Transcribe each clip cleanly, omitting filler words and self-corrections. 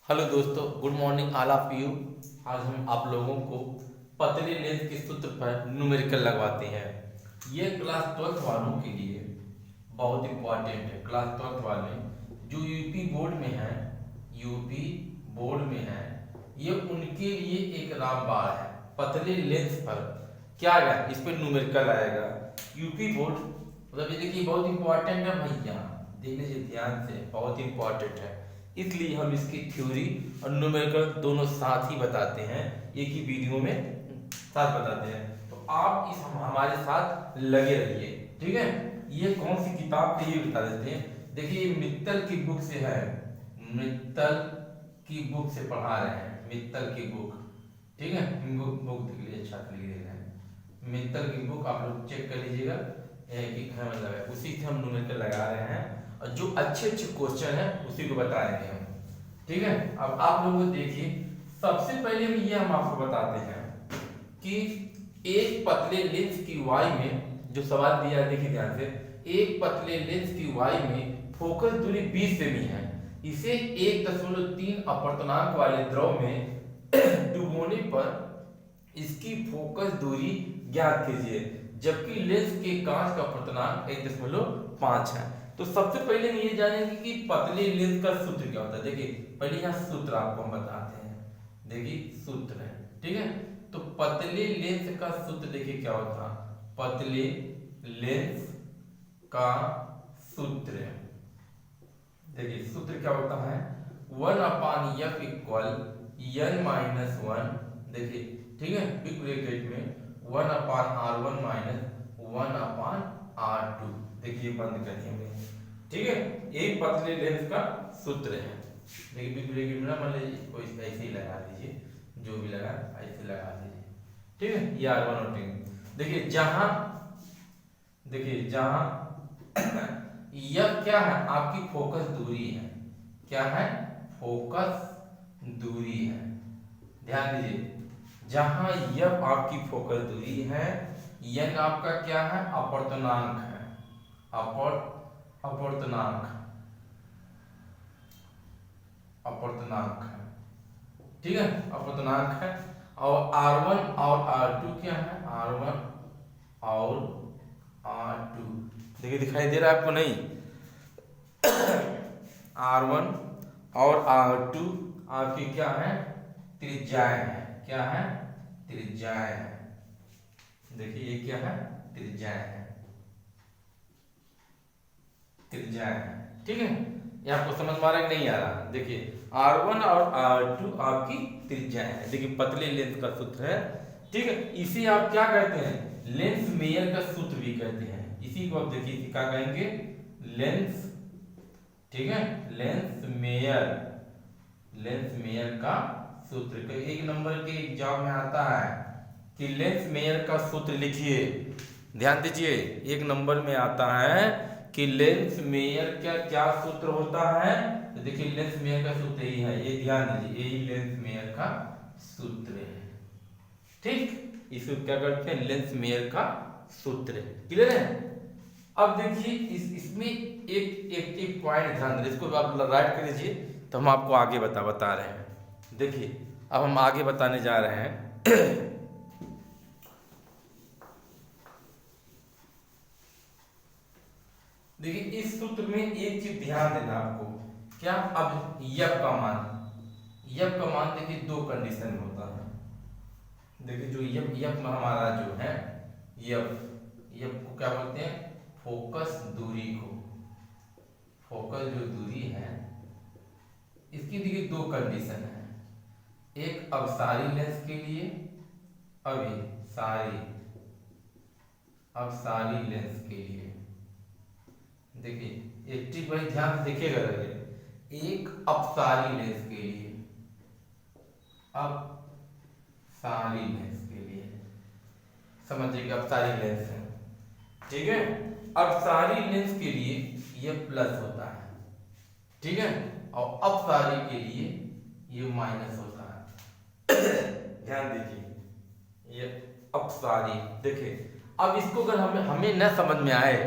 Hello दोस्तों, good morning all of you. आज हम आप लोगों को पतले लेंस के सूत्र पर न्यूमेरिकल लगवाते हैं। ये क्लास 12th वालों के लिए बहुत इंपॉर्टेंट है। क्लास 12th वाले जो यूपी बोर्ड में हैं, यूपी बोर्ड में हैं, ये उनके लिए एक रामबाण है। पतले लेंस पर क्या आएगा, इस पर न्यूमेरिकल आएगा। यूपी बोर्ड मतलब ये देखिए बहुत इंपॉर्टेंट है भैया, देख लीजिए ध्यान से, बहुत इंपॉर्टेंट है। इसलिए हम इसकी थ्योरी और न्यूमेरिकल दोनों साथ ही बताते हैं, एक ही वीडियो में साथ बताते हैं। तो आप इस हमारे साथ लगे रहिए, ठीक है। ये कौन सी किताब थी ये बता देते हैं। देखिए ये मित्तल की बुक से है, मित्तल की बुक से पढ़ा रहे हैं, मित्तल की बुक, ठीक है। बुक देख लीजिए, अच्छा लिख दे रहे हैं। मित्तल की बुक आप लोग चेक कर लीजिएगा कि मतलब है, उसी से हम न्यूमेरिकल लगा रहे हैं और जो अच्छे अच्छे क्वेश्चन है उसी को बताएंगे हम, ठीक है। अब आप लोग देखिए, सबसे पहले में ये हम आपको बताते हैं कि एक पतले लेंस की वाई में जो सवाल दिया है, देखिए ध्यान से, एक पतले लेंस की वाई में फोकस दूरी 20 सेमी है। इसे 1.3 अपवर्तनांक वाले द्रव में डुबोने पर इसकी फोकस दूरी ज्ञात कीजिए, जबकि लेंस के कांच का अपवर्तनांक 1.5 है। तो सबसे पहले हम ये जानेंगे कि पतले लेंस का सूत्र क्या होता है। देखिए पहले यहाँ सूत्र आपको हम बताते हैं, देखिए सूत्र है, ठीक है। तो पतले लेंस का सूत्र देखिए क्या होता है। पतले लेंस का सूत्र, देखिए सूत्र क्या होता है, 1/f इक्वल n-1, देखिए ठीक है, बिग ब्रैकेट में 1/r1 माइनस 1/r2, देखिए बंद करिए हमें, ठीक है। एक पतले लेंस का सूत्र है, देखिए बिग ब्रैकेट में ना, मान लीजिए कोई ऐसे ही लगा दीजिए, जो भी लगा ऐसे लगा दीजिए, ठीक है। ये r1 और 2, देखिए जहां, देखिए जहां यह क्या है, आपकी फोकस दूरी है, क्या है, फोकस दूरी है। ध्यान दीजिए, जहां यह आपकी फोकस दूरी है, यह आपका क्या है, अपवर्तनांक है, अपवर्तनांक, अपवर्तनांक है, ठीक है, अपवर्तनांक है। और r1 और r2 क्या है, r1 और r2, देखिए दिखाई दे रहा है आपको, नहीं r1 और r2 आपकी क्या है, त्रिज्याएं है, क्या है, त्रिज्याएं है। देखिए ये क्या है, त्रिज्याएं है, त्रिज्याएं है, ठीक है। ये आपको समझ में आ रहा है कि नहीं आ रहा। देखिए r1 और r2 आपकी त्रिज्याएं है, देखिए पतले लेंस का सूत्र है, ठीक है। इसे आप क्या कहते हैं, लेंस मेयर का सूत्र भी कहते हैं। इसी को आप देखिए क्या कहेंगे, लेंस, ठीक है, लेंस मेयर, लेंस मेयर का सूत्र। एक नंबर के एग्जाम में आता है कि लेंस मेयर का सूत्र लिखिए, ध्यान दीजिए, एक नंबर में आता है कि लेंस मेयर का क्या सूत्र होता है। तो देखिए लेंस मेयर का सूत्र यही है, ये ध्यान दीजिए, यही लेंस मेयर का सूत्र है, ठीक। इसको क्या करते हैं, लेंस मेयर का सूत्र, क्लियर है। अब देखिए इसमें एक पॉइंट ध्यान दीजिए, इसको आप राइट कर लीजिए, तो हम आपको आगे बता रहे हैं। देखिए अब हम आगे बताने जा रहे हैं। देखिए इस सूत्र में एक चीज ध्यान देना आपको, क्या, अब यफ का मान, यफ का मान देखिए दो कंडीशन में होता है। देखिए जो यफ हमारा जो है, यफ, यफ को क्या बोलते हैं, फोकस दूरी को, फोकस जो दूरी है, इसकी देखिए दो कंडीशन है, एक अपसारी लेंस के लिए, अभिसारी, अपसारी लेंस के लिए। देखिए एक चीज भाई ध्यान से देखिएगा, एक अपसारी लेंस के लिए, अपसारी लेंस के लिए, समझिए अपसारी लेंस है, ठीक है। अपसारी लेंस के लिए ये प्लस होता है, ठीक है, और अपसारी के लिए ये माइनस होता है। ध्यान दीजिए ये अपसारी, देखिए अब इसको अगर हमें न समझ में आए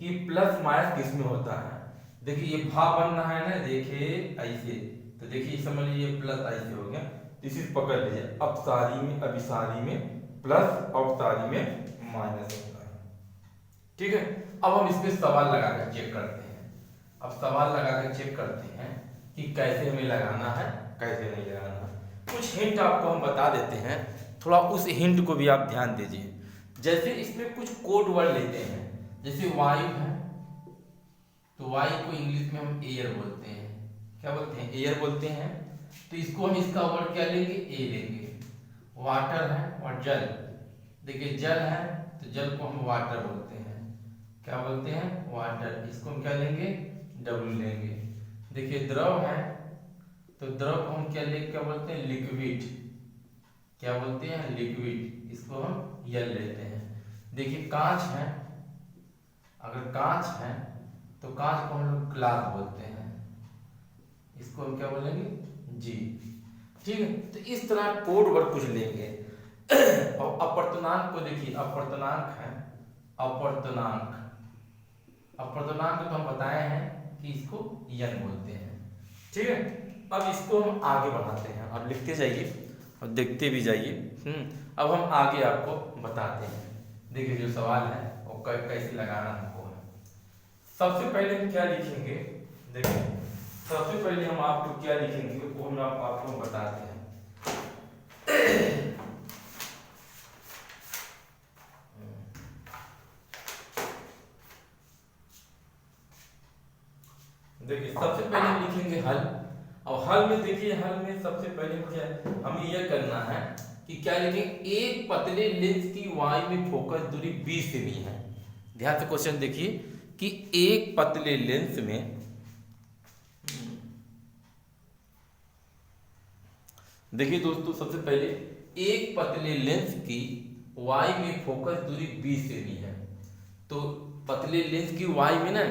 कि प्लस माइनस किस में होता है, देखिए ये भाव बन रहा है ना, देखिए ऐसे तो देखिए समझ लीजिए प्लस आई से हो गया, इसी से पकड़ लीजिए अपसारी में अभिसारी में प्लस अवसारी में माइनस होता है। ठीक है, अब हम इसमें सवाल लगाकर चेक करते हैं। अब सवाल लगाकर चेक करते हैं कि कैसे हमें लगाना है कैसे नहीं लगाना है। कुछ हिंट आपको हम बता देते हैं, थोड़ा उस हिंट को भी आप ध्यान दीजिए। जैसे इसमें कुछ कोड वर्ड लेते हैं, जैसे वायु है तो वायु को इंग्लिश में हम एयर बोलते हैं। क्या बोलते हैं? एयर बोलते हैं। तो इसको हम इसका वर्ड क्या लेंगे? ए लेंगे। वाटर है और जल, देखिए जल है तो जल को हम वाटर बोलते हैं। क्या बोलते हैं? वाटर। इसको हम क्या लेंगे? डब्ल्यू लेंगे। देखिए द्रव है तो द्रव को हम क्या लेंगे? क्या बोलते हैं? लिक्विड। क्या बोलते हैं? लिक्विड। इसको हम यल लेते हैं। देखिए कांच है, अगर कांच है तो कांच को हम लोग ग्लास बोलते हैं, इसको हम क्या बोलेंगे? जी। ठीक है, तो इस तरह कोड वर्ड कुछ लेंगे। और अपर्तनांक को देखिए, अपर्तनांक है, अपर्तनांक। अपर्तनांक तो हम बताए हैं कि इसको यन बोलते हैं। ठीक है, अब इसको हम आगे बढ़ाते हैं। अब लिखते जाइए और देखते भी जाइए। अब हम आगे आपको बताते हैं। देखिए जो सवाल है वो कैसे लगाना हमको है। सबसे पहले हम क्या लिखेंगे? देखिए सबसे पहले हम आपको क्या लिखेंगे वो हम आपको बताते हैं। देखिए सबसे पहले हम लिखेंगे हल। और हल में देखिए, हल में सबसे पहले क्या हमें यह करना है कि क्या लिखेंगे? एक पतले लेंस की वायु में फोकस दूरी 20 सेमी है। ध्यान से क्वेश्चन देखिए कि एक पतले लेंस में देखिए दोस्तों, सबसे पहले एक पतले लेंस की वायु में फोकस दूरी 20 सेमी है। तो पतले लेंस की वायु में ना,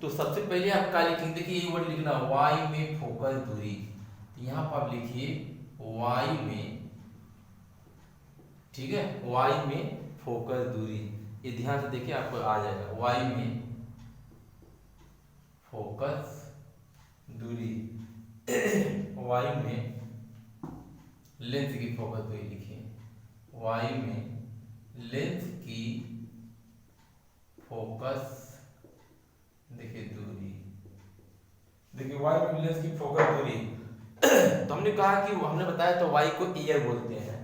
तो सबसे पहले आप क्या लिखेंगे? देखिए ये वर्ड लिखना, वायु में फोकस दूरी। तो यहाँ पर आप लिखिए वायु में, ठीक है, वायु में फोकस दूरी। ये ध्यान से देखिए आपको आ जाएगा, वायु में फोकस दूरी। वायु में लेंस की फोकस दूरी लिखिए, वायु में लेंस की फोकस देखिए दूरी। देखिए वायु में लेंस की फोकस दूरी। तो हमने कहा कि हमने बताया तो वायु को एयर बोलते हैं।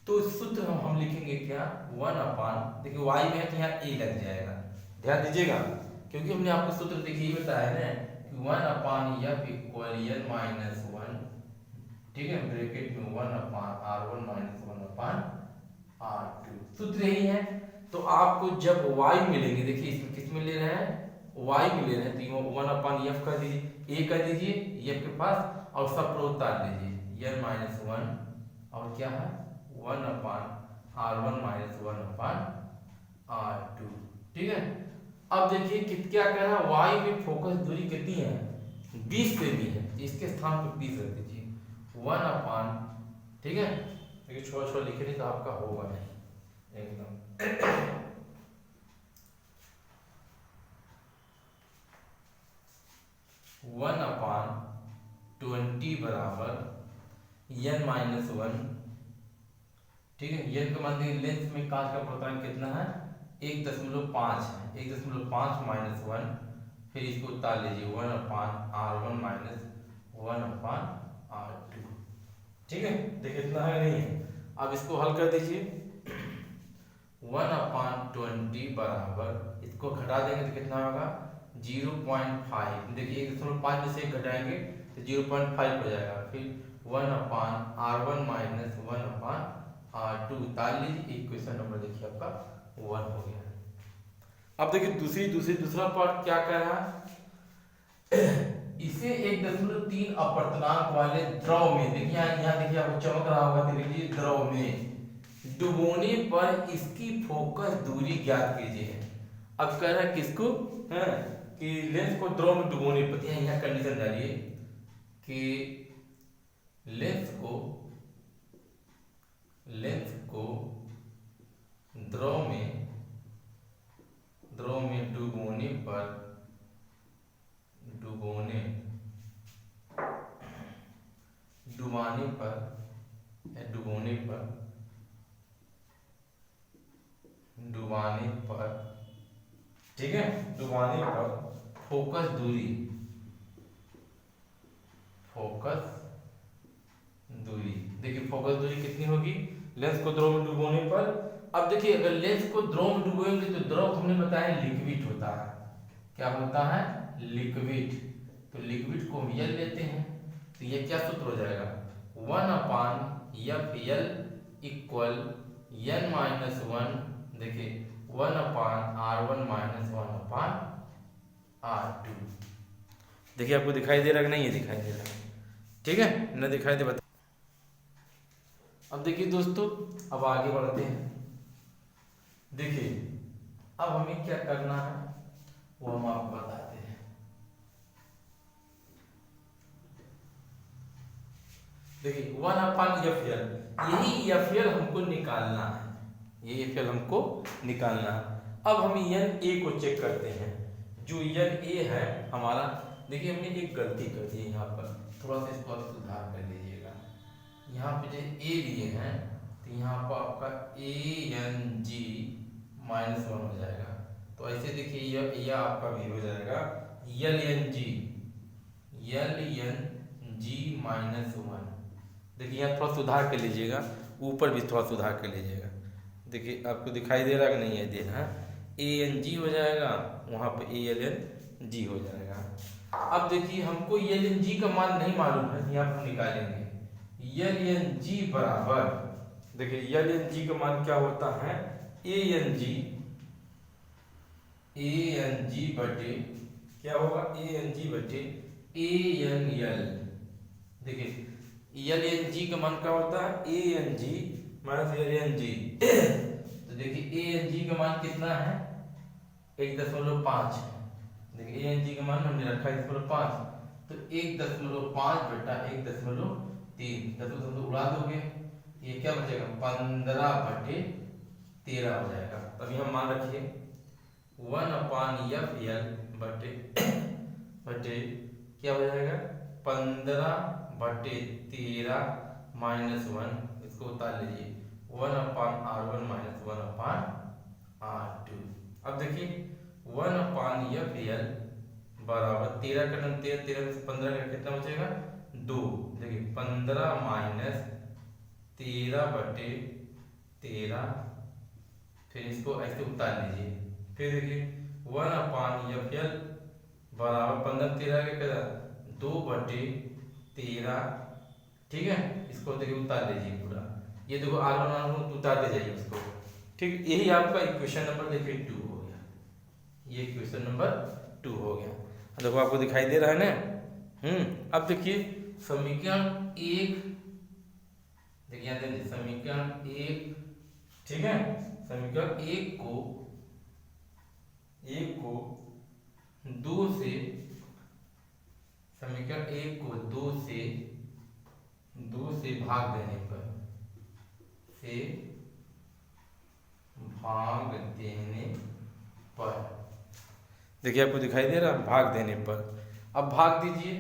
तो सूत्र हम लिखेंगे क्या? 1/, देखिए वायु में है तो यहाँ ए लग जाएगा, ध्यान दीजिएगा, क्योंकि हमने आपको सूत्र देखिए बताया है ना कि 1/F इक्वल L माइनस 1, ठीक है, ब्रैकेट में 1/R1 माइनस 1/R2, सूत्र यही है। तो आपको जब वायु मिलेंगे, देखिए इसमें किस में ले रहे हैं? वायु में ले रहे हैं, तो 1/F कर दीजिए, ए कर दीजिए F के पास, और सब पर उतार लीजिए L माइनस 1 और क्या है 1/R1 माइनस 1/R2। ठीक है, अब देखिए क्या कह रहा है? वायु में फोकस दूरी कितनी है? 20 सेमी है। इसके स्थान पर 20 रख दीजिए 1/, ठीक है, देखिए छोटा छोटा लिखे नहीं तो आपका होगा नहीं एकदम। 1/20 बराबर n माइनस 1, ठीक है। n का मान देखिए, लेंस में कांच का अपर्तनांक कितना है? 1.5 है, 1.5 माइनस 1, फिर इसको उतार लीजिए 1/R1 माइनस 1/R2, ठीक है। देखिए इतना है नहीं है। अब इसको हल कर दीजिए, 1/20 बराबर, इसको घटा देंगे तो कितना होगा? 0.5। देखिए 1.5 में से एक घटाएंगे तो 0.5 हो जाएगा। फिर 1/R1 माइनस 1/R2 उतार लीजिए, इक्वेशन नंबर देखिए आपका 1 हो गया। अब देखिए दूसरा पार्ट क्या कह रहा है? इसे 1.3 अपर्तनांक वाले द्रव में, देखिए यहाँ देखिए आपको चमक रहा होगा, देखिए द्रव में डुबोने पर इसकी फोकस दूरी ज्ञात कीजिए। अब कह रहा है किसको? है कि लेंस को द्रव में डुबोने पर, यहाँ कंडीशन डालिए कि लेंस को द्रव में डुबोने पर दूरी, फोकस दूरी। देखिए फोकस दूरी कितनी होगी लेंस को द्रव में डुबोने पर। अब देखिए अगर लेंस को द्रव में डुबोएंगे तो द्रव हमने बताया लिक्विड होता है। क्या होता है? लिक्विड। तो लिक्विड को हम यल लेते हैं, तो ये क्या सूत्र हो जाएगा? 1/FL इक्वल n-1, देखिए 1/R1 - 1/R2। देखिए आपको दिखाई दे रहा है कि नहीं? ये दिखाई दे रहा है, ठीक है न? दिखाई दे बता। अब देखिए दोस्तों, अब आगे बढ़ते हैं। देखिए अब हमें क्या करना है वो हम आपको बताते हैं। देखिए 1/FL, यही FL हमको निकालना है, ये FL हमको निकालना है। अब हम NA को चेक करते हैं। जो NA है हमारा, देखिए हमने एक गलती कर दी है यहाँ पर, थोड़ा सा इसको सुधार कर लीजिएगा। यहाँ पे जो A लिए हैं तो यहाँ पर आपका ANG-1 हो जाएगा। तो ऐसे देखिए यह आपका भी हो जाएगा LNG-1। देखिए यहाँ थोड़ा सुधार कर लीजिएगा, ऊपर भी थोड़ा सुधार कर लीजिएगा। देखिए आपको दिखाई दे रहा है कि नहीं? है दे रहा है। ANG हो जाएगा, वहाँ पे ALNG हो जाएगा। अब देखिए हमको LNG का मान नहीं मालूम है, यहाँ पर निकालेंगे। LNG बराबर, देखिए LNG का मान क्या होता है? ANG बटे क्या होगा? ANG बटे ANL। देखिए LNG का मान क्या होता है? ANG minus LNG। तो देखिए ANG का मान कितना है? 1.5। देखिए ANG का मान हमने रखा है 1.5, तो 1.5 बटा 1.3, 10 उड़ा दोगे, ये क्या बचेगा? 15/13 हो जाएगा। अभी हम मान रखिए 1/FL बटे क्या हो जाएगा? 15/13 -1, इसको उतार लीजिए 1/R1 - 1/R2। अब देखिए 1/FL बराबर 13 का 13 में से 15 का कितना बचेगा? 2। देखिए 15 - 13/13, फिर इसको ऐसे उतार लीजिए। फिर देखिए 1/FL बराबर 15 13 का 2/13, ठीक है? इसको देखिए उतार लीजिए पूरा, ये देखो R1 उतारते जाइए उसको, ठीक। यही आपका इक्वेशन नंबर देखिए 2 हो गया, ये इक्वेशन नंबर 2 हो गया। देखो आपको दिखाई दे रहा है ना? अब देखिए समीकरण 1, देखिए समीकरण 1, ठीक है? समीकरण 1 को 2 से, समीकरण 1 को 2 से भाग देने पर, देखिए आपको दिखाई दे रहा, भाग देने पर। अब भाग दीजिए,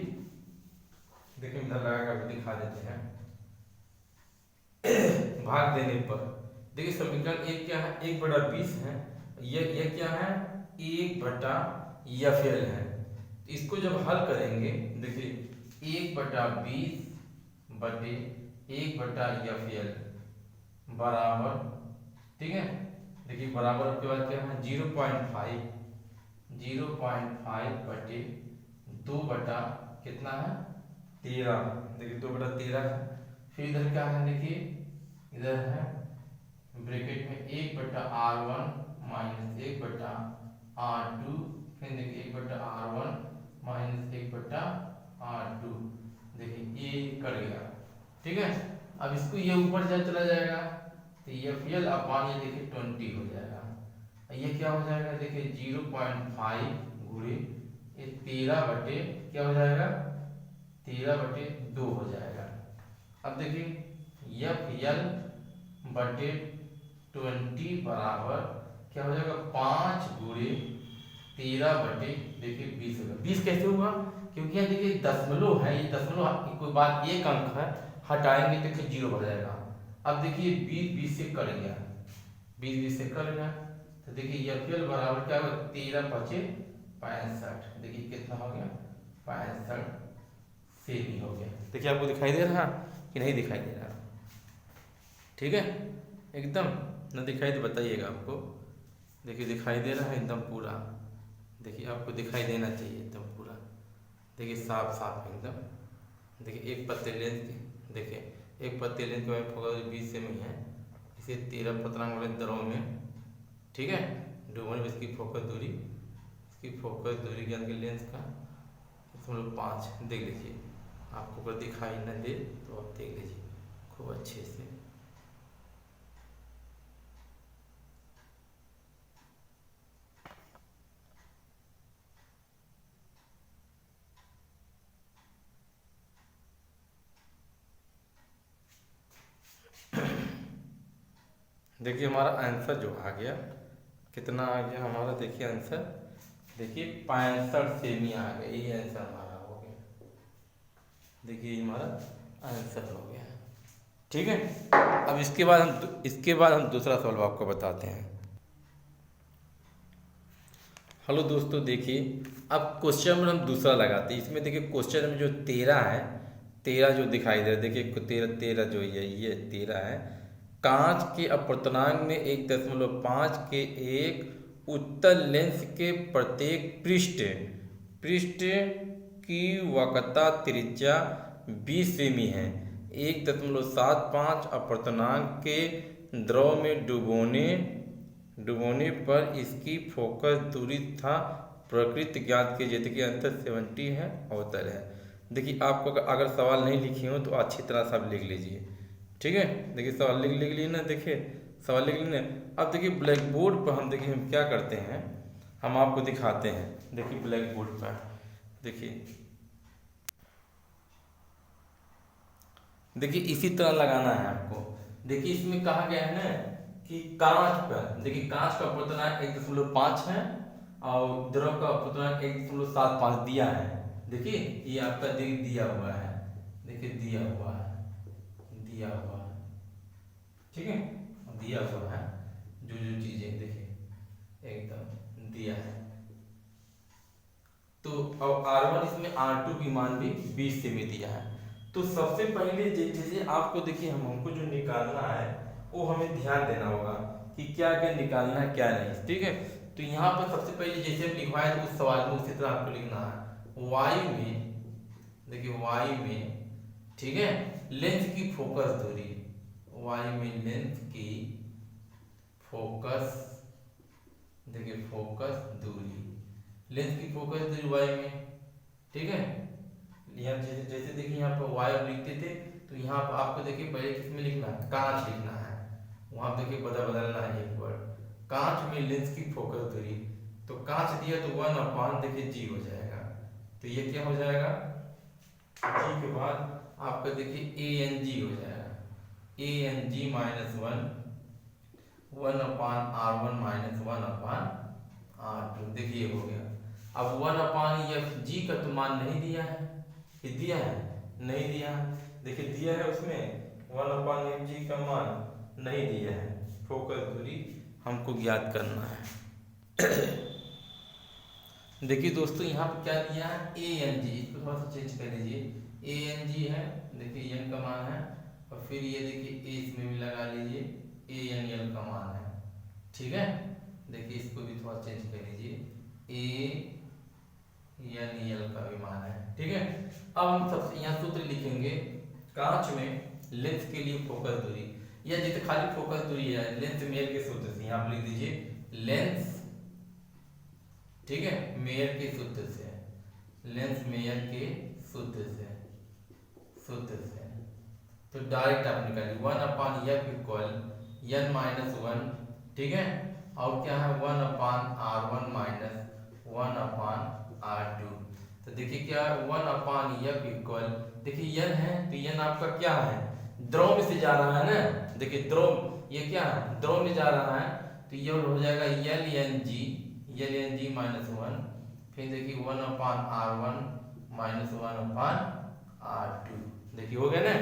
देखिए इधर लगा कर दिखा देते हैं। भाग देने पर देखिए समीकरण 1 क्या है? 1/20 है। ये क्या है? 1/FL है। इसको जब हल करेंगे, देखिए 1/20 बटे 1/FL बराबर, ठीक है? देखिए बराबर के बाद क्या है? 0.5 बटे 2 बटा कितना है? 13। देखिए 2/13 है। फिर इधर क्या है? देखिए इधर है ब्रैकेट में 1/R1 - 1/R2, फिर देखिए 1/R1 - 1/R2, देखिए ये कट गया, ठीक है? अब इसको ये ऊपर चला जाएगा तो ये FL अपॉन ये देखिए 20 हो जाएगा। ये क्या हो जाएगा? देखिए 0.5 गुणे 13 बटे क्या हो जाएगा? 13/2 हो जाएगा। अब देखिए FL बटे 20 बराबर क्या हो जाएगा? 5 गुणे 13/20 होगा। 20 कैसे हुआ? क्योंकि यहाँ देखिए दशमलव है, ये दशमलव कोई बात एक अंक है, हटाएंगे तो फिर 0 बढ़ जाएगा। अब देखिए 20 से कट गया, 20 से कट गया, तो देखिए FL बराबर क्या होगा? 13 × 65। देखिए कितना हो गया, 65 सेमी हो गया। देखिए आपको दिखाई दे रहा कि नहीं दिखाई दे रहा? ठीक है, एकदम न दिखाई तो बताइएगा आपको। देखिए दिखाई दे रहा है एकदम पूरा। देखिए आपको दिखाई देना चाहिए एकदम पूरा। देखिए साफ साफ एकदम। देखिए एक पत्ते लेंथ की, देखिए एक पत्ते लेंथ के फोकस 20 सेमी है। इसे 13 पतरांग वाले दरों में, ठीक है, डूबने में इसकी फोकस दूरी, इसकी फोकस दूरी ज्ञान के लेंस का 5 देख लीजिए। आपको अगर दिखाई न दे तो आप देख लीजिए खूब अच्छे से। देखिए हमारा आंसर जो आ गया, कितना आ गया हमारा, देखिए आंसर, देखिए 65 सेमी आ गया। ये आंसर हमारा हो गया। देखिए हमारा आंसर हो गया, ठीक है। अब इसके बाद हम दूसरा सवाल आपको बताते हैं। हेलो दोस्तों, देखिए अब क्वेश्चन में हम दूसरा लगाते हैं। इसमें देखिए क्वेश्चन में जो 13 है, 13 जो दिखाई दे रहा है, देखिए 13 जो ये 13 है। कांच के अपवर्तनांक में 1.5 के एक उत्तल लेंस के प्रत्येक पृष्ठ की वक्रता त्रिज्या 20 सेमी है। 1.75 अपवर्तनांक के द्रव में डुबोने पर इसकी फोकस दूरी तथा प्रकृति ज्ञात कीजिए। देखिए अंतर 70 है, अवतल है। देखिए आपको अगर सवाल नहीं लिखे हो तो अच्छी तरह से आप लिख लीजिए, ठीक है। देखिए सवाल लिख लिए ना, देखिए सवाल लिख लिए। अब देखिए ब्लैक बोर्ड पर हम देखिए हम क्या करते हैं, हम आपको दिखाते हैं। देखिए ब्लैक बोर्ड पर देखिए इसी तरह लगाना है आपको। देखिए इसमें कहा गया है ना कि कांच पर, देखिए कांच का अपवर्तनांक 1.5 है और द्रव का अपवर्तनांक 1.75 दिया है। देखिए ये आपका दिया हुआ है, देखिए दिया हुआ है, ठीक है, दिया हुआ है जो चीजें देखिए एकदम दिया है। तो अब R1 इसमें R2 की मान भी 20 सेमी दिया है। तो सबसे पहले जैसे आपको देखिए हमको जो निकालना है वो हमें ध्यान देना होगा कि क्या क्या निकालना है क्या नहीं, ठीक है। तो यहाँ पर सबसे पहले जैसे हम लिखवाए उस सवाल में उसी तरह आपको लिखना है। वायु में, देखिए वायु में, ठीक है, लेंस की फोकस दूरी, वायु में लेंस की फोकस, देखिए फोकस दूरी, लेंस की फोकस दूरी वायु में, ठीक है। यहाँ जैसे देखिए यहाँ पर वायु लिखते थे तो यहाँ पर आपको देखिए पहले किसमें लिखना है, कांच लिखना है। वहां देखिए बदलना है एक वर्ड, कांच में लेंस की फोकस दूरी। तो कांच दिया तो 1/, देखिए जी हो जाएगा। तो ये क्या हो जाएगा, जी के बाद आपका देखिए ANG हो जाएगा, ANG -1 1/R1 -1/R2। देखिए हो गया। अब 1/FG का तो मान नहीं दिया है, ये दिया है नहीं दिया, देखिए दिया है उसमें 1/FG का मान नहीं दिया है। फोकस दूरी हमको ज्ञात करना है। देखिए दोस्तों यहाँ पे क्या दिया है, ANG, इसको थोड़ा सा चेंज कर लीजिए। ANG है, देखिए n का मान है, और फिर ये देखिए A इसमें भी लगा लीजिए, ANL का मान है, ठीक है। देखिए इसको भी थोड़ा चेंज कर लीजिए, ANL का भी मान है, ठीक है। अब हम सबसे यहाँ सूत्र लिखेंगे, कांच में लेंस के लिए फोकस दूरी, या जैसे खाली फोकस दूरी है लेंस मेयर के सूत्र से, यहाँ पर लिख दीजिए लेंस, ठीक है, मेयर के सूत्र से, लेंस मेयर के सूत्र से तो डायरेक्ट आप निकालिए 1/F = n-1, ठीक है। और क्या है 1/R1 - 1/R2। तो देखिए क्या 1/F देखिए n है तो n आपका क्या है, द्रव में से जा रहा है ना, देखिए द्रव, ये क्या है द्रव में जा रहा है, तो ये हो जाएगा LNG -1, फिर देखिए 1/R1 - 1/R2। देखिए हो गया ना।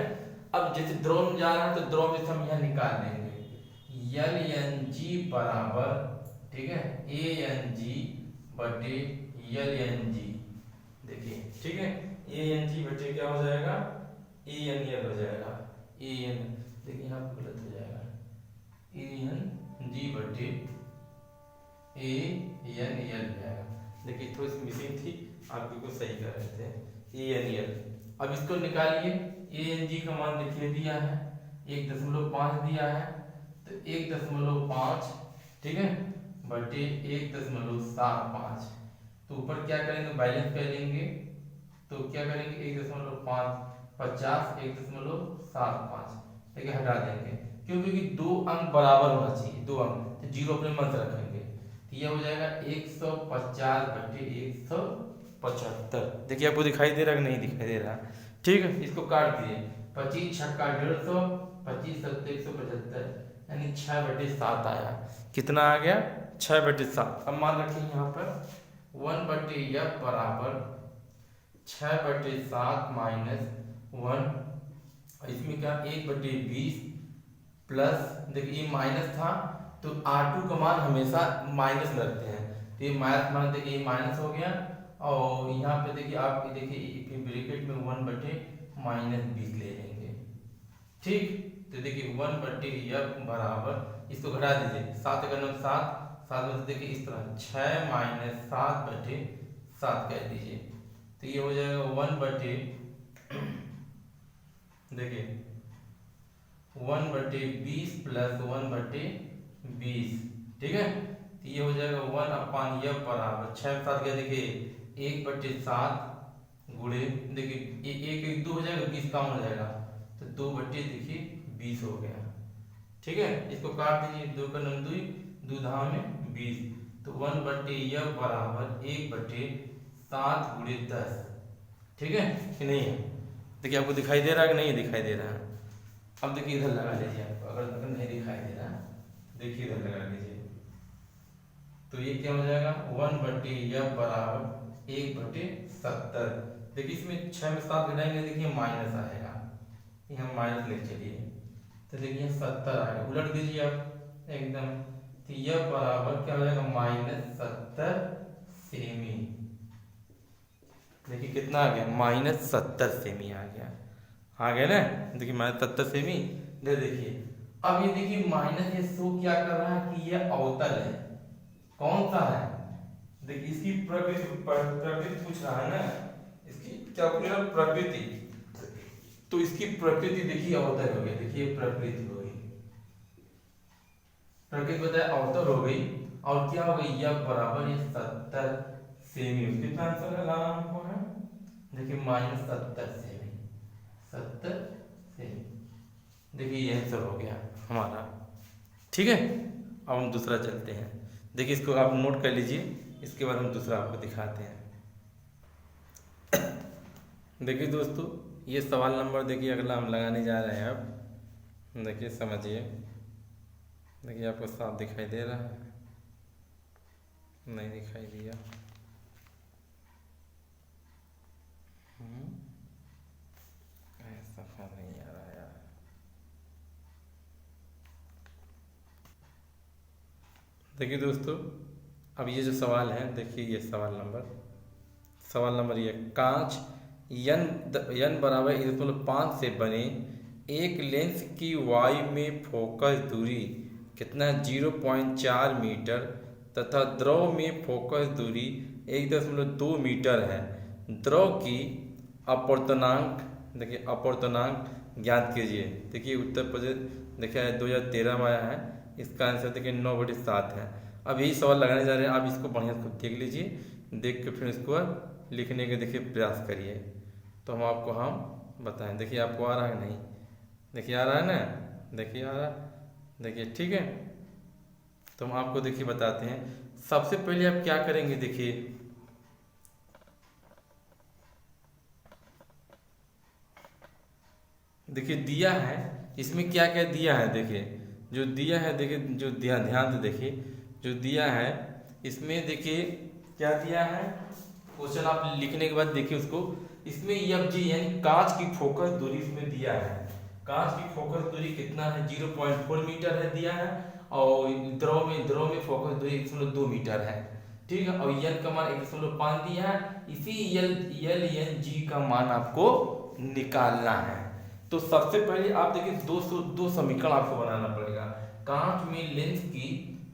अब जैसे द्रव में जा रहा है तो द्रव में से हम यहाँ निकाल लेंगे LNG बराबर, ठीक है, ANG/LNG यल एन जी, देखिए ठीक है, ए एन जी बटे क्या हो जाएगा, ए एन यल हो जाएगा, ए एन, देखिए यहाँ पे गलत हो जाएगा, ए एन जी बटे ए एन यल हो जाएगा। देखिए थोड़ी सी मिसिंग थी, आप बिल्कुल सही कर रहे थे, ए एन यल। अब इसको निकालिए, ए एन जी का मान देखिए दिया है 1.5 दिया है, तो 1.5 ठीक है बटे 1.75, तो ऊपर क्या करेंगे बैलेंस कर लेंगे, तो क्या करेंगे 1.5 50 1.75, देखिए हटा देंगे, क्योंकि दो अंक बराबर होना चाहिए, दो अंक, तो जीरो अपने मन से रखेंगे, तो ये हो जाएगा 150 बटे 175। देखिए आपको दिखाई दे रहा है कि नहीं दिखाई दे रहा, ठीक है, इसको काट दिए, 25 छक्का 150, 25 सत्ते 175, यानी 6/7 आया, कितना आ गया 6/7। अब मान रखिए यहाँ पर 1/f बराबर 6/7 माइनस 1, इसमें क्या 1/20 प्लस, देखिए ये माइनस था तो R2 का मान हमेशा माइनस में रखते हैं, तो ये माइनस मान देखिए ये माइनस हो गया, और यहाँ पे देखिए आप देखिए ब्रैकेट में 1/-20 ले लेंगे, ठीक, तो देखिए 1/f बराबर, इसको घटा दीजिए, 7 का 9 7, 7 में से देखिए इस तरह 6 माइनस 7/7 कह दीजिए, तो ये हो जाएगा देखिए 1/20 प्लस 1/20, ठीक है, तो ये हो जाएगा 1/f बराबर 6 7 क्या देखिए 1/7 गुणे, देखिए एक एक 2 हो जाएगा, 20 कम हो जाएगा, तो 2/देखिए 20 हो गया, ठीक है, इसको काट दीजिए, 2 का 9 2, 2 धाम में 20, तो 1/f बराबर 1/7 गुणे 10, ठीक है कि नहीं है, देखिए आपको दिखाई दे रहा है कि नहीं दिखाई दे रहा है। अब देखिए इधर लगा लीजिए आप, अगर नहीं दिखाई दे रहा देखिए इधर लगा लीजिए, तो ये क्या हो जाएगा 1/f बराबर 1/70, देखिए इसमें 6 में 7 घटाएंगे, देखिए माइनस आएगा, यहाँ माइनस ले चलिए, तो देखिए 70 आएगा, उलट दीजिए आप एकदम, तो यह बराबर क्या हो जाएगा -70 सेमी, देखिए कितना आ गया -70 सेमी आ गया ना, देखिए -70 सेमी, देखिए अब ये देखिए माइनस ये शो क्या कर रहा है कि ये अवतल है, कौन सा है, देखिए इसकी प्रकृति पूछ रहा है ना, इसकी क्या पूछ रहा प्रकृति, तो इसकी प्रकृति देखिए अवतल हो गई, देखिए प्रकृति हो गई, प्रकृति बताया अवतल हो गई, और क्या हो गई यह बराबर ये 70 सेमी, कितना आंसर लगाना हमको है, देखिए -70 सेमी, 70 सेमी, देखिए ये आंसर हो गया हमारा, ठीक है। अब हम दूसरा चलते हैं, देखिए इसको आप नोट कर लीजिए, इसके बाद हम दूसरा आपको दिखाते हैं। देखिए दोस्तों ये सवाल नंबर देखिए अगला हम लगाने जा रहे हैं, अब देखिए समझिए, देखिए आपको साफ दिखाई दे रहा है, नहीं दिखाई दिया, सफा नहीं आ रहा यार, देखिए दोस्तों अब ये जो सवाल है, देखिए ये सवाल नंबर ये, कांच यन बराबर 1.5 से बने एक लेंस की वाई में फोकस दूरी कितना 0.4 मीटर तथा द्रव में फोकस दूरी 1.2 मीटर है, द्रव की अपवर्तनांक, देखिए अपवर्तनांक ज्ञात कीजिए। देखिए उत्तर प्रदेश देखिए 2013 में आया है, इसका आंसर देखिए 9/7 है। अब यही सवाल लगाने जा रहे हैं, आप इसको बढ़िया खुद देख लीजिए, देख के फिर इसको लिखने के देखिए प्रयास करिए, तो हम बताएं। देखिए आपको आ रहा है नहीं, देखिए आ रहा है ना, देखिए आ रहा, देखिए ठीक है, तो हम आपको देखिए बताते हैं। सबसे पहले आप क्या करेंगे, देखिए दिया है, इसमें क्या क्या दिया है, देखिए जो दिया है, देखिए जो ध्यान से देखिए जो दिया है, इसमें देखिए क्या दिया है, क्वेश्चन आप लिखने के बाद देखिए उसको, इसमें एफ जी यानी कांच की फोकस दूरी इसमें दिया है, कांच की फोकस दूरी कितना है 0.4 मीटर है दिया है, और द्रव में फोकस दूरी 1.2 मीटर है। ठीक है, और यल का मान 1.5 दिया है, इसी यल एन जी का मान आपको निकालना है। तो सबसे पहले आप देखिए दो समीकरण आपको बनाना पड़ेगा। कांच में लेंस की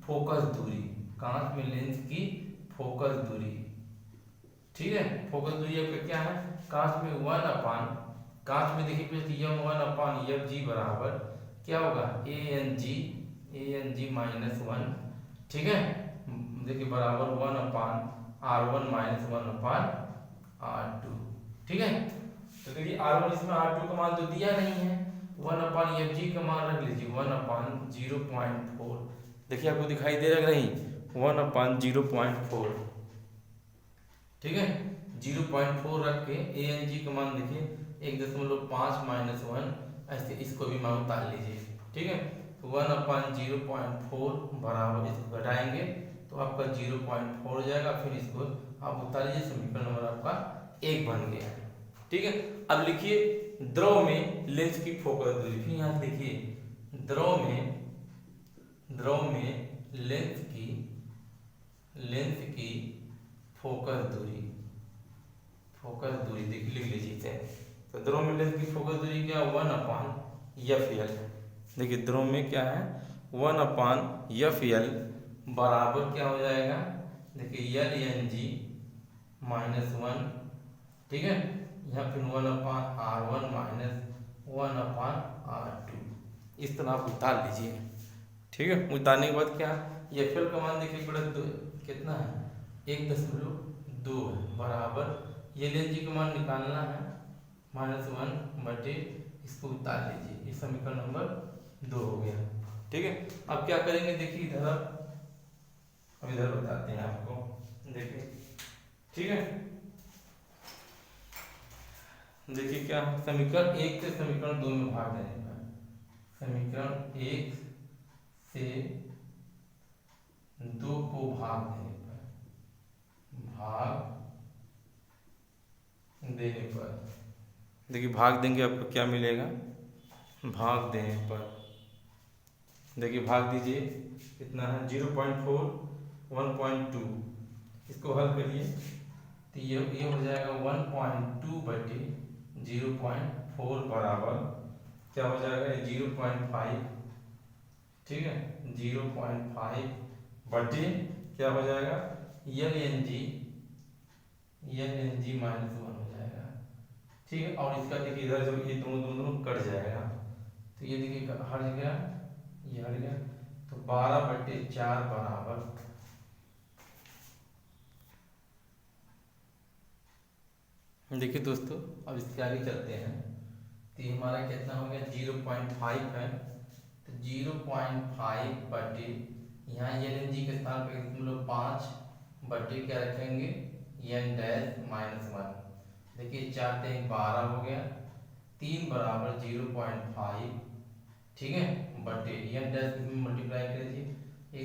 फोकस दूरी, कांच में लेंस की फोकस दूरी, ठीक है, फोकस दूरी आपका क्या है, कांच में 1 कांच में देखिए यह 1/Fg बराबर क्या होगा, ए एन जी -1, ठीक है, देखिए बराबर 1/R1 - 1/R2, ठीक है। तो देखिए R1 इसमें R2 का मान तो दिया नहीं है, 1/Fg का मान रख लीजिए 1/0.4, देखिए आपको दिखाई दे रहा नहीं, 1/0.4, ठीक है, 0.4 रख के ए एन जी का मान देखिए 1.5 - 1, ऐसे इसको भी मान उतार लीजिए, ठीक है। 1/0.4 बराबर, इसको घटाएंगे तो आपका 0.4 हो जाएगा, फिर इसको आप उतार लीजिए, समीकरण नंबर आपका 1 बन गया, ठीक है। अब लिखिए द्रव में लेंस की फोकस दूरी, फिर यहाँ लिखिए द्रव में लेंस की फोकस दूरी देखिए लिख लीजिए इसे। तो द्रव में लेंस की फोकस दूरी क्या, 1/Fl, देखिए द्रव में क्या है 1/Fl बराबर क्या हो जाएगा, देखिए Lng -1, ठीक है, यहाँ फिर 1/R1 - 1/R2, इस तरह आप उतार लीजिए, ठीक है। उतारने के बाद क्या, Fl का मान देखिए बड़ा कितना है, 1.2 बराबर, Lng का मान निकालना है -1/, इसको उतार लीजिए, ये समीकरण नंबर 2 हो गया, ठीक है। अब क्या करेंगे देखिए इधर, अब इधर बताते हैं आपको, देखिए, ठीक है। देखिए क्या समीकरण 1 से समीकरण 2 में भाग देने पर, समीकरण 1 से 2 को भाग देने पर देखिए भाग देंगे आपको क्या मिलेगा, भाग देने पर देखिए भाग दीजिए, कितना है 0.4 1.2, इसको हल करिए तो ये हो जाएगा 1.2/0.4 बराबर क्या हो जाएगा 0.5, ठीक है, 0.5 बटे क्या हो जाएगा Lng -1 हो जाएगा, ठीक है। और इसका देखिए इधर जब ये दोनों कट जाएगा तो ये देखिए हट गया, ये हट गया, तो 12/4 बराबर देखिए दोस्तों, अब इसके आगे चलते हैं, तो ये हमारा कितना हो गया 0.5 है, तो 0.5 बटे यहाँ Lng के स्थान पर हम लोग 5 बटे क्या रखेंगे n डैश -1, देखिए 4 × 12 हो गया, 3 बराबर 0.5, ठीक है, बटे n डैश में मल्टीप्लाई कर दीजिए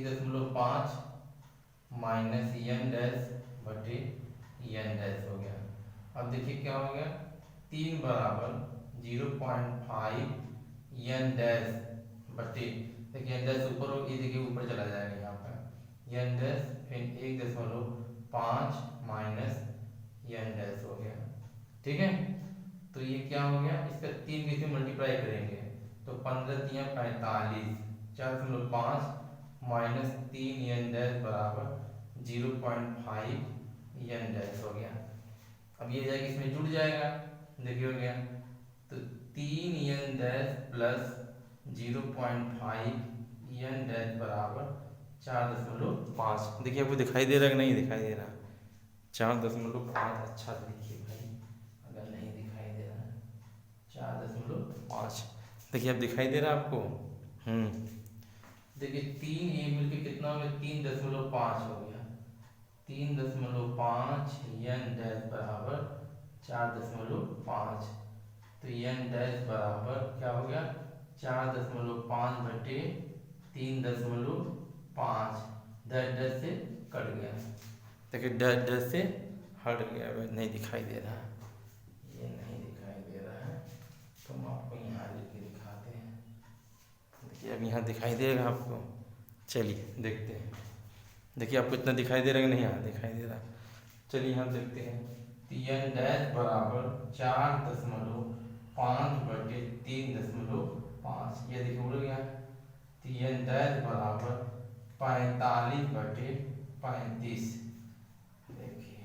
1.5 -n डैश बटे n डैश हो गया। अब देखिए क्या हो गया, 3 बराबर 0.5 n डैश बटे, देखिए n डैश ऊपर हो, ये देखिए ऊपर चला जाएगा यहाँ पर n डैश, फिर 1.5 n डैश हो गया, ठीक है। तो ये क्या हो गया, इसका 3 के से मल्टीप्लाई करेंगे तो 15 × 45, 4.5 -3 n डैश बराबर 0.5 n डैश हो गया। अब ये जाएगा इसमें जुड़ जाएगा, देखिए हो गया, तो 3 n dash plus 0.5 n dash बराबर 4.5, देखिए आपको दिखाई दे रहा है कि नहीं दिखाई दे रहा, 4.5, अच्छा देखिए भाई, अगर नहीं दिखाई दे रहा है 4.5, देखिए अब दिखाई दे रहा है आपको, देखिए 3 ये मिलके कितना हो गया 3.5 हो गया, 3.5 n डैश बराबर 4.5, तो n डैश बराबर क्या हो गया 4.5 बटे 3.5, डैश से कट गया, देखिए डैश से हट गया, नहीं दिखाई दे रहा है, ये नहीं दिखाई दे रहा है, तो हम आपको यहाँ लिख के दिखाते हैं, देखिए अब यहाँ दिखाई देगा आपको, चलिए देखते हैं, देखिए आपको इतना दिखाई दे रहा है कि नहीं? हाँ दिखाई दे रहा है। चलिए हम देखते हैं। n डैश बराबर 4.5/3.5, ये देखिए उड़ गया। n डैश बराबर 45/35, देखिए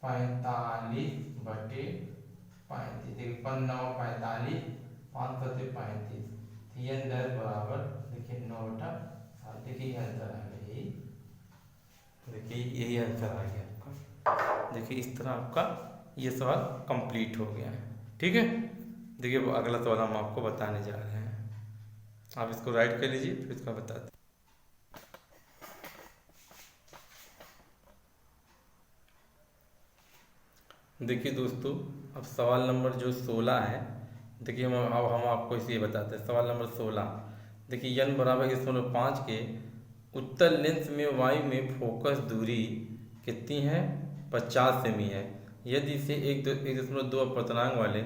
45/35, देखिए 9 45, 5 n डैश बराबर देखिए 9/7, देखिए आंसर आ गया। यही देखिए यही आंसर आ गया आपका। देखिए इस तरह आपका ये सवाल कंप्लीट हो गया है। ठीक है, देखिए वो अगला सवाल हम आपको बताने जा रहे हैं। आप इसको राइट कर लीजिए, फिर इसका बताते हैं। देखिए दोस्तों, अब सवाल नंबर जो 16 है, देखिए हम आपको इसे बताते हैं। सवाल नंबर 16, देखिए n बराबर 1.5 के उत्तर लेंस में वायु में फोकस दूरी कितनी है? 50 सेमी है। यदि इसे 1.2 अपवर्तनांक वाले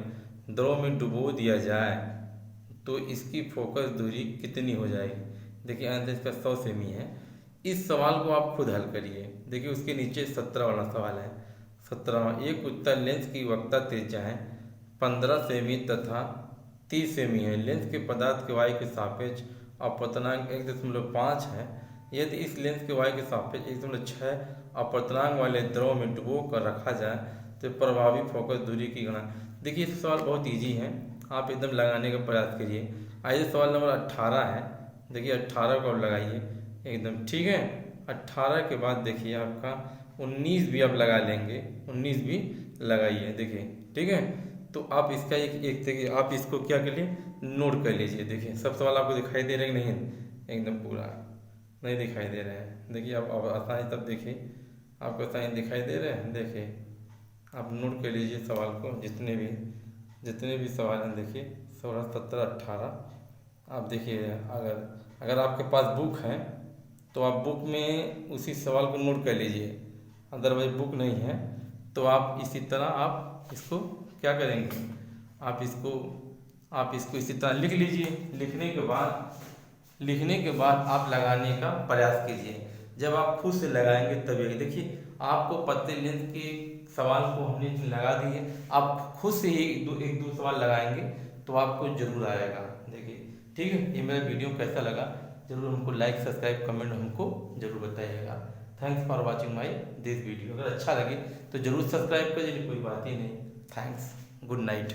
द्रव में डुबो दिया जाए तो इसकी फोकस दूरी कितनी हो जाएगी? देखिए आंसर इसका 100 सेमी है। इस सवाल को आप खुद हल करिए। देखिए उसके नीचे 17 वाला सवाल है। 17वां, एक उत्तर लेंस की वक्रता त्रिज्याएं 15 सेमी तथा 30 सेमी है। लेंस के पदार्थ के वायु के सापेक्ष अपवर्तनांक 1.5 है। यदि इस लेंस के वायु के सापेक्ष 1.6 अपवर्तनांक वाले द्रव में डुबो कर रखा जाए तो प्रभावी फोकस दूरी की गणना। देखिए ये सवाल बहुत इजी है, आप एकदम लगाने का प्रयास करिए। आइए सवाल नंबर 18 है। देखिए 18 को आप लगाइए एकदम। ठीक है, 18 के बाद देखिए आपका 19 भी आप लगा लेंगे, 19 भी लगाइए। देखिए ठीक है, तो आप इसका एक देखिए आप इसको क्या करिए, नोट कर लीजिए। देखिए सब सवाल आपको दिखाई दे रहे हैं कि नहीं? एकदम पूरा नहीं दिखाई दे रहे हैं। देखिए आप आसानी तब देखिए आपको आसानी दिखाई दे रहे हैं। देखिए आप नोट कर लीजिए सवाल को, जितने भी सवाल हैं। देखिए 16, 17, 18 आप देखिए। अगर आपके पास बुक है तो आप बुक में उसी सवाल को नोट कर लीजिए। अदरवाइज बुक नहीं है तो आप इसी तरह आप इसको क्या करेंगे, आप इसको इसी तरह लिख लीजिए। लिखने के बाद आप लगाने का प्रयास कीजिए। जब आप खुद से लगाएंगे तभी देखिए आपको पतले लेंस के सवाल को हमने लगा दिए। आप खुद से ही एक दो सवाल लगाएंगे तो आपको जरूर आएगा। देखिए ठीक है, ये मेरा वीडियो कैसा लगा जरूर हमको लाइक सब्सक्राइब कमेंट हमको जरूर बताइएगा। Thanks for watching my this video. अगर अच्छा लगे तो जरूर सब्सक्राइब करिए, कोई बात ही नहीं। Thanks, good night.